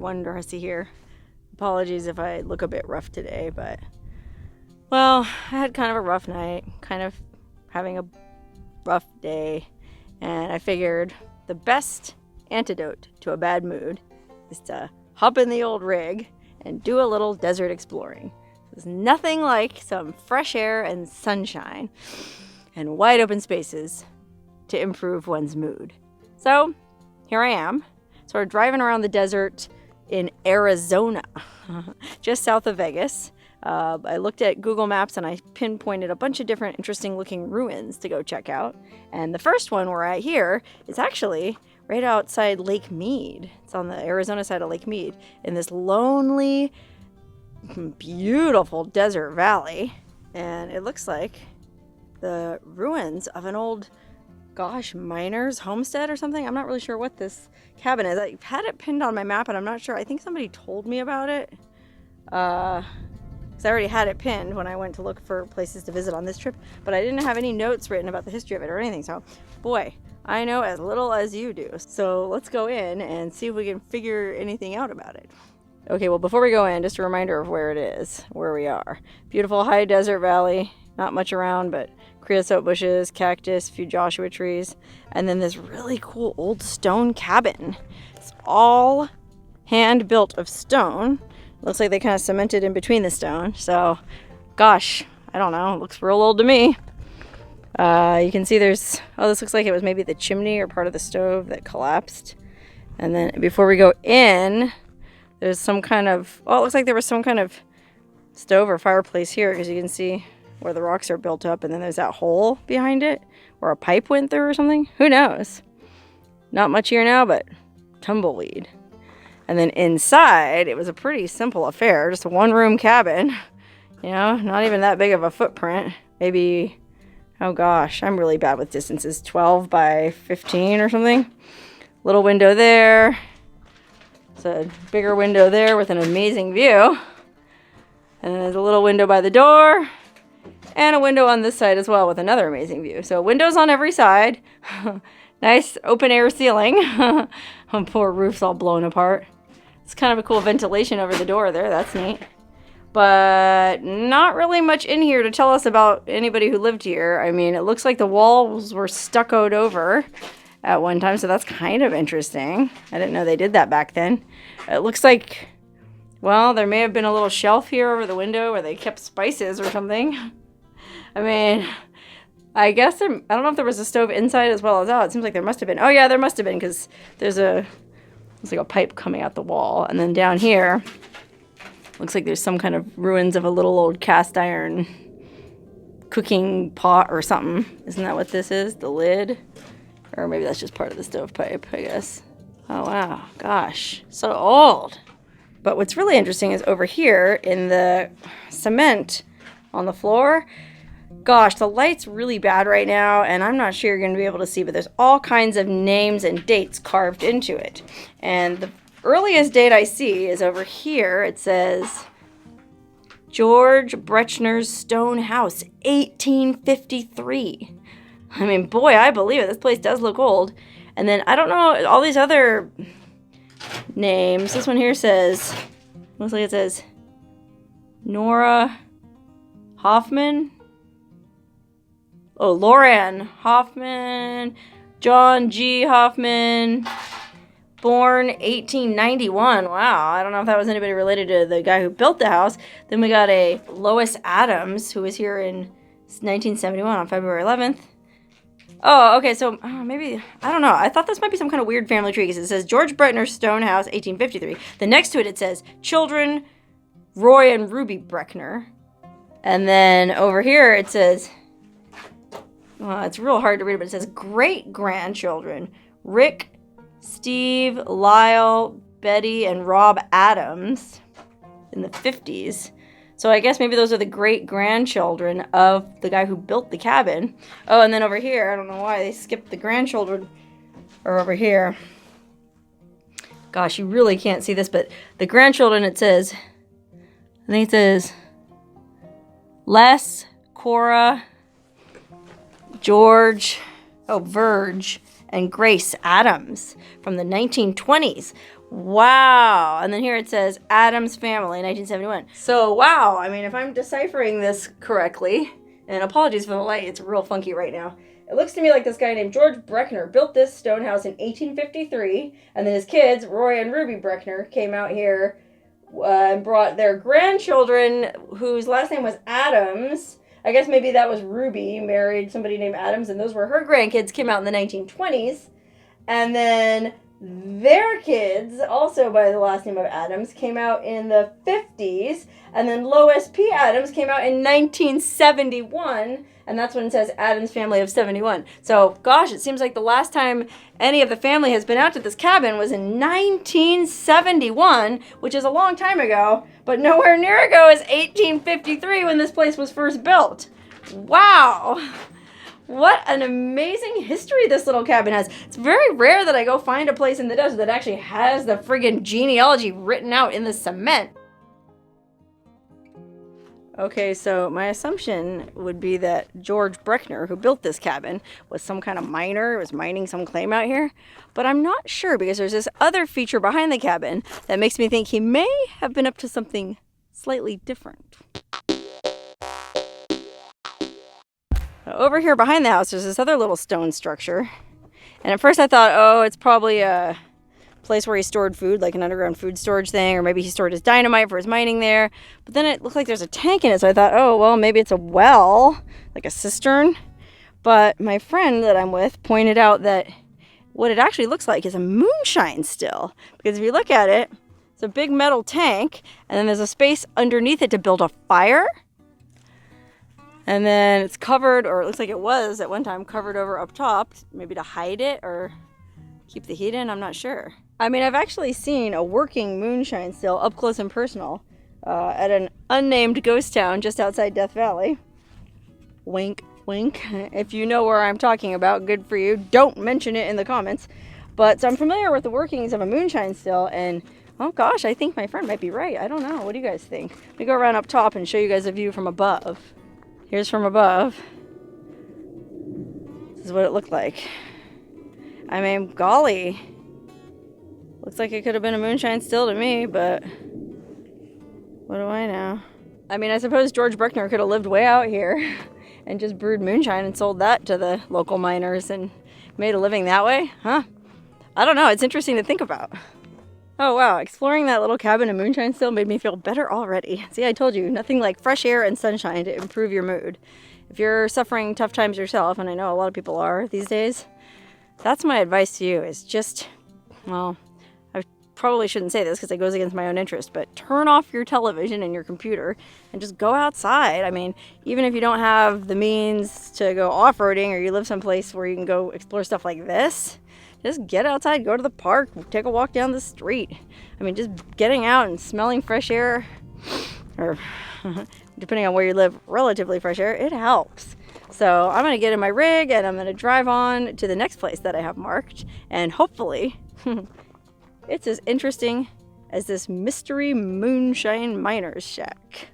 Wonderhussy here. Apologies if I look a bit rough today, but, well, I had kind of a rough night, kind of having a rough day, and I figured the best antidote to a bad mood is to hop in the old rig and do a little desert exploring. There's nothing like some fresh air and sunshine and wide open spaces to improve one's mood. So, here I am, sort of driving around the desert in Arizona, just south of Vegas. I looked at Google Maps and I pinpointed a bunch of different interesting looking ruins to go check out. And the first one we're at here is actually right outside Lake Mead. It's on the Arizona side of Lake Mead in this lonely, beautiful desert valley. And it looks like the ruins of an old, miner's homestead or something. I'm not really sure what this cabin is. I had it pinned on my map and I'm not sure. I think somebody told me about it. Because I already had it pinned when I went to look for places to visit on this trip. But I didn't have any notes written about the history of it or anything. So, boy, I know as little as you do. So let's go in and see if we can figure anything out about it. Okay, well, before we go in, just a reminder of where it is, where we are. Beautiful high desert valley. Not much around, but creosote bushes, cactus, a few Joshua trees, and then this really cool old stone cabin. It's all hand built of stone. Looks like they kind of cemented in between the stone. So, gosh, I don't know. It looks real old to me. You can see there's, this looks like it was maybe the chimney or part of the stove that collapsed. And then before we go in, there's some kind of, it looks like there was some kind of stove or fireplace here because you can see where the rocks are built up, and then there's that hole behind it where a pipe went through or something. Who knows? Not much here now, but tumbleweed. And then inside, it was a pretty simple affair, just a one-room cabin. You know, not even that big of a footprint. Maybe, I'm really bad with distances. 12 by 15 or something. Little window there. It's a bigger window there with an amazing view. And then there's a little window by the door. And a window on this side as well with another amazing view. So windows on every side. Nice open air ceiling. Poor roof's all blown apart. It's kind of a cool ventilation over the door there. That's neat. But not really much in here to tell us about anybody who lived here. I mean, it looks like the walls were stuccoed over at one time. So that's kind of interesting. I didn't know they did that back then. It looks like, there may have been a little shelf here over the window where they kept spices or something. I mean, I guess I don't know if there was a stove inside as well as out. It seems like there must have been. Oh, yeah, there must have been because there's like a pipe coming out the wall. And then down here, looks like there's some kind of ruins of a little old cast iron cooking pot or something. Isn't that what this is? The lid? Or maybe that's just part of the stovepipe, I guess. Oh, wow. Gosh, so old. But what's really interesting is over here in the cement on the floor. Gosh, the light's really bad right now, and I'm not sure you're going to be able to see, but there's all kinds of names and dates carved into it. And the earliest date I see is over here. It says George Breckner's Stone House, 1853. I mean, boy, I believe it. This place does look old. And then, I don't know, all these other names. This one here says, looks like it says Nora Hoffman. Oh, Loran Hoffman, John G. Hoffman, born 1891. Wow, I don't know if that was anybody related to the guy who built the house. Then we got a Lois Adams, who was here in 1971 on February 11th. Oh, okay, so maybe, I don't know. I thought this might be some kind of weird family tree because it says George Breckner's Stone House, 1853. Then next to it, it says children, Roy and Ruby Breckner. And then over here, it says, it's real hard to read, but it says great-grandchildren, Rick, Steve, Lyle, Betty, and Rob Adams in the 50s. So I guess maybe those are the great-grandchildren of the guy who built the cabin. Oh, and then over here, I don't know why they skipped the grandchildren, or over here. Gosh, you really can't see this, but the grandchildren, I think it says Les, Cora, George, Verge, and Grace Adams from the 1920s. Wow. And then here it says Adams family, 1971. So, wow. I mean, if I'm deciphering this correctly, and apologies for the light, it's real funky right now. It looks to me like this guy named George Breckner built this stone house in 1853, and then his kids, Roy and Ruby Breckner, came out here and brought their grandchildren, whose last name was Adams. I guess maybe that was Ruby, married somebody named Adams, and those were her grandkids, came out in the 1920s. And then their kids, also by the last name of Adams, came out in the 50s. And then Lois P. Adams came out in 1971. And that's when it says Adams family of 71. So, gosh, it seems like the last time any of the family has been out to this cabin was in 1971, which is a long time ago, but nowhere near ago as 1853 when this place was first built. Wow! What an amazing history this little cabin has. It's very rare that I go find a place in the desert that actually has the friggin' genealogy written out in the cement. Okay, so my assumption would be that George Breckner, who built this cabin, was some kind of miner, was mining some claim out here. But I'm not sure because there's this other feature behind the cabin that makes me think he may have been up to something slightly different. Over here behind the house, there's this other little stone structure. And at first I thought, oh, it's probably a place where he stored food, like an underground food storage thing, or maybe he stored his dynamite for his mining there. But then it looked like there's a tank in it, so I thought, oh, well, maybe it's a well, like a cistern. But my friend that I'm with pointed out that what it actually looks like is a moonshine still. Because if you look at it, it's a big metal tank, and then there's a space underneath it to build a fire. And then it's covered, or it looks like it was at one time covered over up top, maybe to hide it or keep the heat in, I'm not sure. I mean, I've actually seen a working moonshine still up close and personal at an unnamed ghost town just outside Death Valley. Wink, wink. If you know where I'm talking about, good for you. Don't mention it in the comments. But so I'm familiar with the workings of a moonshine still, and oh gosh, I think my friend might be right. I don't know. What do you guys think? Let me go around up top and show you guys a view from above. Here's from above. This is what it looked like. I mean, golly. Looks like it could have been a moonshine still to me, but what do I know? I mean, I suppose George Breckner could have lived way out here and just brewed moonshine and sold that to the local miners and made a living that way, huh? I don't know. It's interesting to think about. Oh, wow. Exploring that little cabin in moonshine still made me feel better already. See, I told you, nothing like fresh air and sunshine to improve your mood. If you're suffering tough times yourself, and I know a lot of people are these days, that's my advice to you is just, well, I probably shouldn't say this because it goes against my own interest, but turn off your television and your computer and just go outside. I mean, even if you don't have the means to go off-roading or you live someplace where you can go explore stuff like this, just get outside, go to the park, take a walk down the street. I mean, just getting out and smelling fresh air, or depending on where you live, relatively fresh air, it helps. So I'm going to get in my rig and I'm going to drive on to the next place that I have marked. And hopefully it's as interesting as this mystery moonshine miner's shack.